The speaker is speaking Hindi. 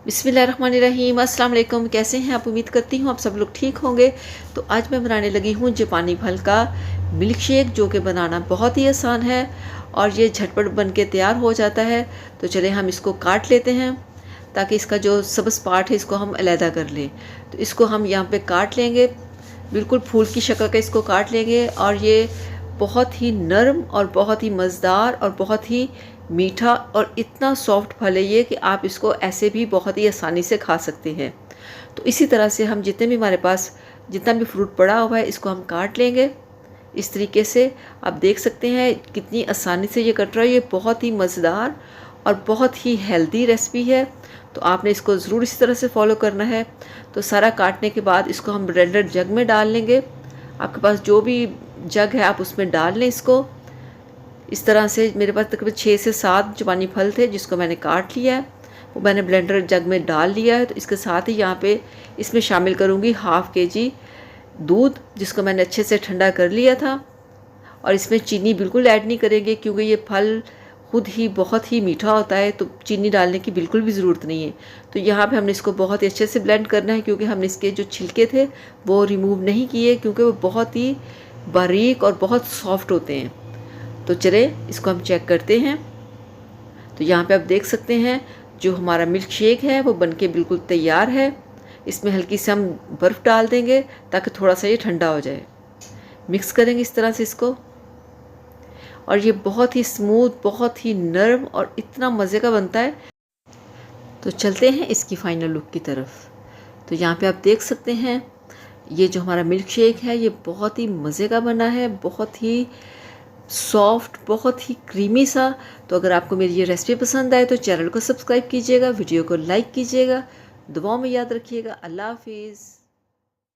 बिस्मिल्लाहिर्रहमानिर्रहीम। अस्सलाम वालेकुम। कैसे हैं आप? उम्मीद करती हूँ आप सब लोग ठीक होंगे। तो आज मैं बनाने लगी हूँ जापानी फल का मिल्क शेक, जो कि बनाना बहुत ही आसान है और ये झटपट बन के तैयार हो जाता है। तो चले हम इसको काट लेते हैं ताकि इसका जो सब्ज़ पार्ट है इसको हम अलहदा कर लें। तो इसको हम यहाँ पे काट लेंगे, बिल्कुल फूल की शक्ल का इसको काट लेंगे। और ये बहुत ही नरम और बहुत ही मज़ेदार और बहुत ही मीठा और इतना सॉफ्ट फल है ये कि आप इसको ऐसे भी बहुत ही आसानी से खा सकते हैं। तो इसी तरह से हम जितने भी हमारे पास जितना भी फ्रूट पड़ा हुआ है इसको हम काट लेंगे। इस तरीके से आप देख सकते हैं कितनी आसानी से ये कट रहा है। ये बहुत ही मज़ेदार और बहुत ही हेल्दी रेसिपी है, तो आपने इसको ज़रूर इसी तरह से फॉलो करना है। तो सारा काटने के बाद इसको हम ब्लेंडर जग में डाल लेंगे। आपके पास जो भी जग है आप उसमें डाल लें इसको। इस तरह से मेरे पास तकरीबन 6 से 7 जापानी फल थे जिसको मैंने काट लिया है, वो मैंने ब्लेंडर जग में डाल लिया है। तो इसके साथ ही यहाँ पे इसमें शामिल करूँगी हाफ़ केजी दूध, जिसको मैंने अच्छे से ठंडा कर लिया था। और इसमें चीनी बिल्कुल ऐड नहीं करेंगे क्योंकि ये फल खुद ही बहुत ही मीठा होता है, तो चीनी डालने की बिल्कुल भी ज़रूरत नहीं है। तो यहाँ पे हमने इसको बहुत ही अच्छे से ब्लेंड करना है क्योंकि हमने इसके जो छिलके थे वो रिमूव नहीं किए क्योंकि वो बहुत ही बारीक और बहुत सॉफ्ट होते हैं। तो चले इसको हम चेक करते हैं। तो यहाँ पे आप देख सकते हैं जो हमारा मिल्क शेक है वो बनके बिल्कुल तैयार है। इसमें हल्की सी हम बर्फ़ डाल देंगे ताकि थोड़ा सा ये ठंडा हो जाए। मिक्स करेंगे इस तरह से इसको, और ये बहुत ही स्मूथ, बहुत ही नरम और इतना मज़े का बनता है। तो चलते हैं इसकी फ़ाइनल लुक की तरफ। तो यहाँ पे आप देख सकते हैं ये जो हमारा मिल्क शेक है ये बहुत ही मज़े का बना है, बहुत ही सॉफ्ट, बहुत ही क्रीमी सा। तो अगर आपको मेरी ये रेसिपी पसंद आए तो चैनल को सब्सक्राइब कीजिएगा, वीडियो को लाइक कीजिएगा, दुआओं में याद रखिएगा। अल्लाह हाफिज़।